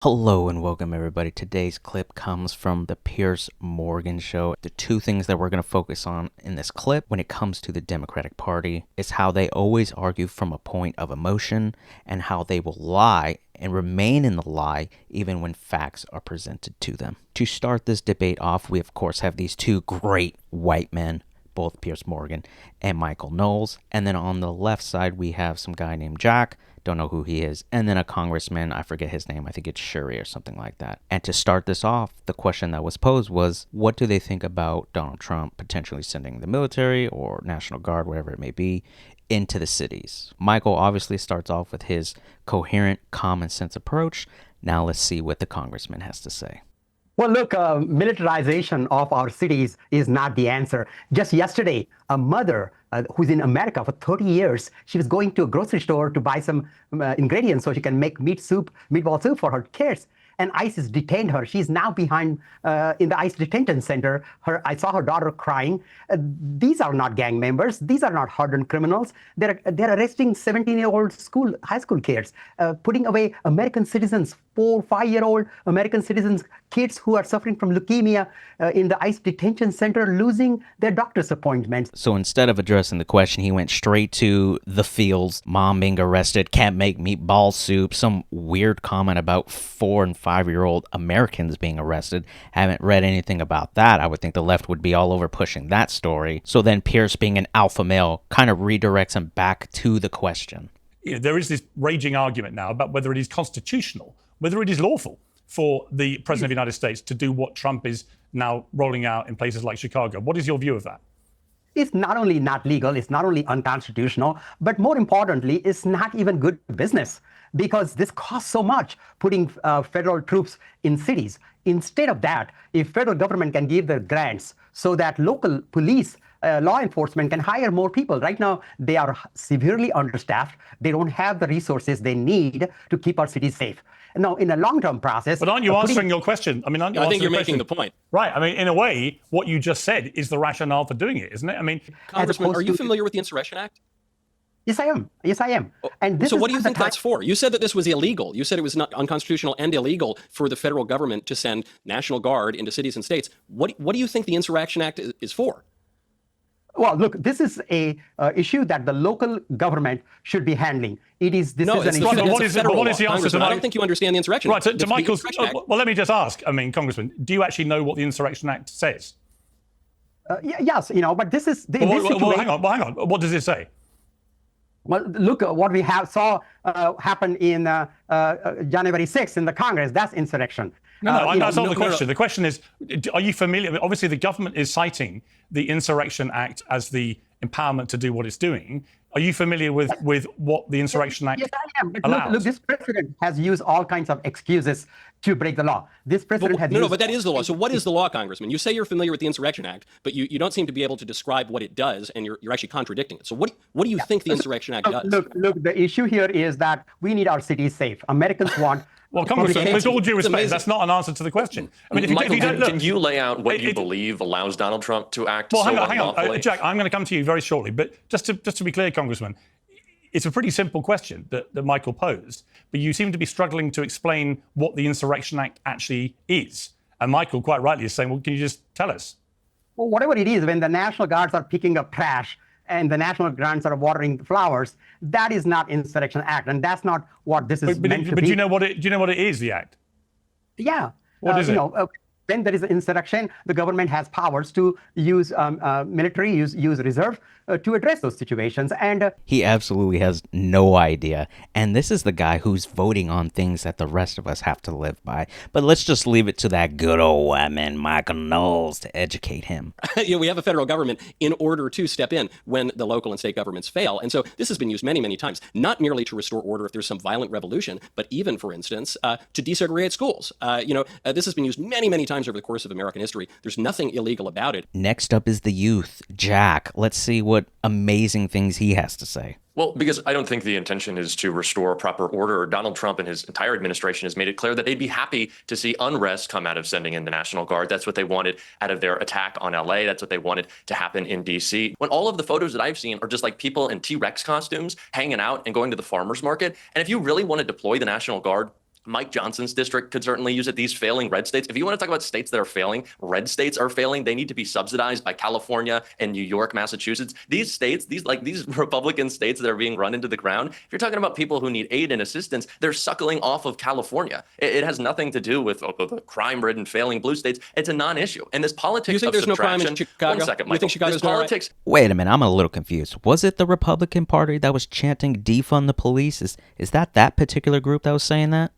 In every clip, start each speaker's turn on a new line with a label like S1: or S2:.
S1: Hello and welcome everybody. Today's clip comes from the Piers Morgan show. The two things that we're going to focus on in this clip when it comes to the Democratic Party is how they always argue from a point of emotion and how they will lie and remain in the lie even when facts are presented to them. To start this debate off, we of course have these two great white men, both Piers Morgan and Michael Knowles. And then on the left side, we have some guy named Jack. Don't know who he is. And then a congressman, I forget his name. I think it's Shuri or something like that. And to start this off, the question that was posed was, what do they think about Donald Trump potentially sending the military or National Guard, whatever it may be, into the cities? Michael obviously starts off with his coherent, common sense approach. Now let's see what the congressman has to say.
S2: Well, look, militarization of our cities is not the answer. Just yesterday, a mother who's in America for 30 years, she was going to a grocery store to buy some ingredients so she can make meatball soup for her kids. And ISIS detained her. She's now behind in the ICE detention center. I saw her daughter crying. These are not gang members. These are not hardened criminals. They're arresting 17-year-old high school kids, putting away American citizens, 4-5-year-old American citizens, kids who are suffering from leukemia in the ICE detention center, losing their doctor's appointments.
S1: So instead of addressing the question, he went straight to the fields, mom being arrested, can't make meatball soup, some weird comment about 4- and 5-year-old Americans being arrested. Haven't read anything about that. I would think the left would be all over pushing that story. So then Pierce, being an alpha male, kind of redirects him back to the question.
S3: There is this raging argument now about whether it is constitutional, whether it is lawful for the President of the United States to do what Trump is now rolling out in places like Chicago. What is your view of that?
S2: It's not only not legal, it's not only unconstitutional, but more importantly, it's not even good business because this costs so much putting federal troops in cities. Instead of that, if federal government can give the grants so that local police law enforcement can hire more people. Right now, they are severely understaffed. They don't have the resources they need to keep our cities safe. Now, in a long-term process...
S3: But aren't you answering your question? I mean, aren't you
S4: I think you're
S3: making
S4: the point.
S3: Right. I mean, in a way, what you just said is the rationale for doing it, isn't it? I mean...
S4: Congressman, are you familiar with the Insurrection Act?
S2: Yes, I am. Yes, I am.
S4: And so what do you think that's for? You said that this was illegal. You said it was not unconstitutional and illegal for the federal government to send National Guard into cities and states. What do you think the Insurrection Act is for?
S2: Well, look, this is a issue that the local government should be handling. What is the answer
S4: to I don't think you understand the Insurrection Act.
S3: Right, to Michael's... Well, let me just ask, I mean, Congressman, do you actually know what the Insurrection Act says?
S2: Yes, but this is...
S3: Well, hang on. What does it say?
S2: Well, look, what we saw happen in January 6th in the Congress, that's insurrection.
S3: That's not the question. The question is, are you familiar? Obviously, the government is citing the Insurrection Act as the empowerment to do what it's doing. Are you familiar with what the Insurrection Act allows?
S2: Look, this president has used all kinds of excuses to break the law. This president has
S4: but that is the law. So what is the law, Congressman? You say you're familiar with the Insurrection Act, but you don't seem to be able to describe what it does, and you're actually contradicting it. So what do you think the Insurrection Act does?
S2: Look, the issue here is that we need our cities safe. Americans want...
S3: Well, Congressman, with all due respect, that's not an answer to the question. I mean,
S5: Michael, can you lay out what you believe allows Donald Trump to act so unlawfully?
S3: Hang on. Jack, I'm going to come to you very shortly. But just to be clear, Congressman, it's a pretty simple question that Michael posed, but you seem to be struggling to explain what the Insurrection Act actually is. And Michael, quite rightly, is saying, well, can you just tell us?
S2: Well, whatever it is, when the National Guards are picking up trash and the National Guards are watering flowers, that is not Insurrection Act, and that's not what this is meant to be.
S3: But do you know what it is, the Act?
S2: Yeah.
S3: What is it?
S2: When there is an insurrection, the government has powers to use military, use reserve to address those situations. And
S1: he absolutely has no idea. And this is the guy who's voting on things that the rest of us have to live by. But let's just leave it to that good old white man, Michael Knowles, to educate him.
S4: We have a federal government in order to step in when the local and state governments fail. And so this has been used many, many times, not merely to restore order if there's some violent revolution, but even, for instance, to desegregate schools. This has been used many, many times over the course of American history. There's nothing illegal about it.
S1: Next up is the youth, Jack. Let's see what amazing things he has to say.
S5: Well, because I don't think the intention is to restore proper order. Donald Trump and his entire administration has made it clear that they'd be happy to see unrest come out of sending in the National Guard. That's what they wanted out of their attack on LA. That's what they wanted to happen in DC. When all of the photos that I've seen are just like people in T-Rex costumes hanging out and going to the farmer's market. And if you really want to deploy the National Guard Mike Johnson's district could certainly use it. These failing red states. If you want to talk about states that are failing, red states are failing. They need to be subsidized by California and New York, Massachusetts. These states, these Republican states that are being run into the ground. If you're talking about people who need aid and assistance, they're suckling off of California. It has nothing to do with the crime-ridden, failing blue states. It's a non-issue. And this politics
S4: You think
S5: of
S4: there's no crime
S5: subtraction.
S4: in Chicago?
S5: One second,
S4: You
S5: Michael.
S4: think Chicago's
S5: This
S4: not right?
S5: politics.
S1: Wait a minute, I'm a little confused. Was it the Republican Party that was chanting defund the police? Is that particular group that was saying that?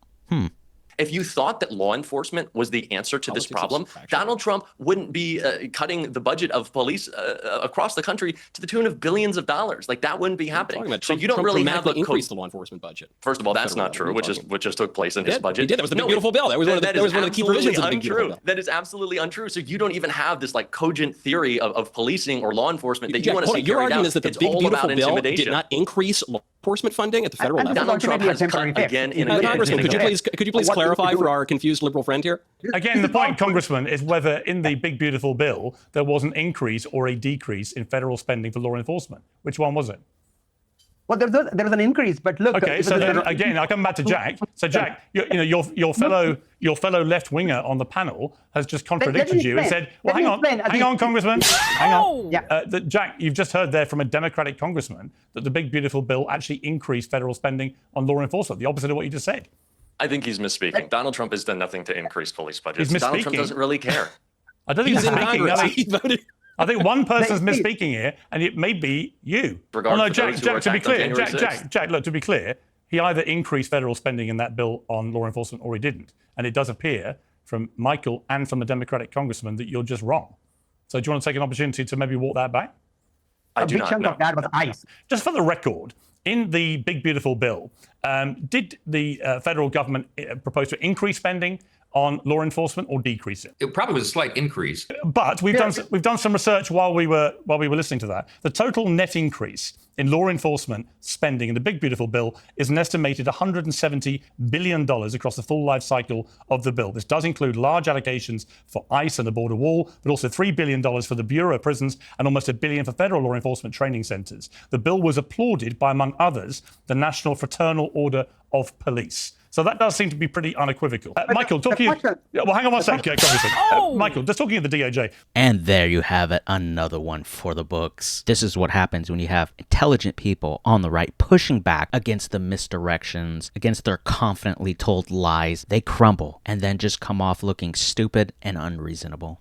S5: If you thought that law enforcement was the answer to this
S4: Politics of
S5: problem,
S4: subtraction.
S5: Donald Trump wouldn't be cutting the budget of police across the country to the tune of billions of dollars. Like that wouldn't be happening.
S4: Talking about
S5: So
S4: Trump,
S5: you don't
S4: Trump
S5: really have
S4: dramatically
S5: a
S4: increased the law enforcement budget.
S5: First of all, that's
S4: Federal
S5: not true,
S4: level.
S5: which just took place in his budget.
S4: He did. That was the
S5: No,
S4: beautiful bill. That was one of the, that was one of the key provisions of the big beautiful
S5: untrue.
S4: bill.
S5: That is absolutely untrue. So you don't even have this like cogent theory of policing or law enforcement that
S4: Jack,
S5: you want to
S4: hold
S5: see
S4: on. Your
S5: carried
S4: argument
S5: out.
S4: is that the
S5: It's
S4: big
S5: all
S4: beautiful
S5: about
S4: bill
S5: intimidation.
S4: did not increase law enforcement funding at the federal
S2: And
S4: level.
S5: Donald Trump
S2: ultimately a
S5: has
S2: temporary
S5: cut
S2: fix.
S5: again and
S2: But
S5: again.
S4: Congressman,
S5: and again.
S4: could you please
S2: What
S4: clarify
S2: we do-
S4: for our confused liberal friend here?
S3: Again, the point, Congressman, is whether in the big beautiful bill there was an increase or a decrease in federal spending for law enforcement. Which one was it?
S2: Well, there was an increase, but look.
S3: Okay,
S2: it
S3: so
S2: was a-
S3: then again, I come back to Jack. So Jack, your fellow left winger on the panel has just contradicted
S2: me
S3: you and
S2: explain.
S3: said, "Well,
S2: Let me
S3: hang on,
S2: explain.
S3: hang on, Congressman, hang on."
S2: Yeah.
S3: Jack, you've just heard there from a Democratic congressman that the big beautiful bill actually increased federal spending on law enforcement. The opposite of what you just said.
S5: I think he's misspeaking. Donald Trump has done nothing to increase police budgets.
S3: He's
S5: Donald Trump
S3: misspeaking.
S5: doesn't really care.
S3: I don't think
S4: He's
S3: he's
S4: in
S3: speaking.
S4: Congress. He voted.
S3: I think one person's misspeaking here, and it may be you.
S5: Regard
S3: no,
S5: for
S3: Jack,
S5: those who were
S3: to be
S5: attacked on
S3: clear,
S5: January 6th.
S3: Jack, look, to be clear, he either increased federal spending in that bill on law enforcement or he didn't. And it does appear from Michael and from a Democratic congressman that you're just wrong. So do you want to take an opportunity to maybe walk that back?
S5: I
S2: a
S5: do
S2: big
S5: not
S2: chunk
S5: know.
S2: of that was ICE.
S3: Just for the record, in the big beautiful bill, did the federal government propose to increase spending on law enforcement or decrease it?
S6: It probably was a slight increase.
S3: But we've done some research while we were listening to that. The total net increase in law enforcement spending in the big beautiful bill is an estimated $170 billion across the full life cycle of the bill. This does include large allocations for ICE and the border wall, but also $3 billion for the Bureau of Prisons and almost $1 billion for federal law enforcement training centers. The bill was applauded by, among others, the National Fraternal Order of Police. So that does seem to be pretty unequivocal. Michael, talking. Well, hang on one second, Congressman. Michael, just talking of the DOJ.
S1: And there you have it, another one for the books. This is what happens when you have intelligent people on the right pushing back against the misdirections, against their confidently told lies. They crumble and then just come off looking stupid and unreasonable.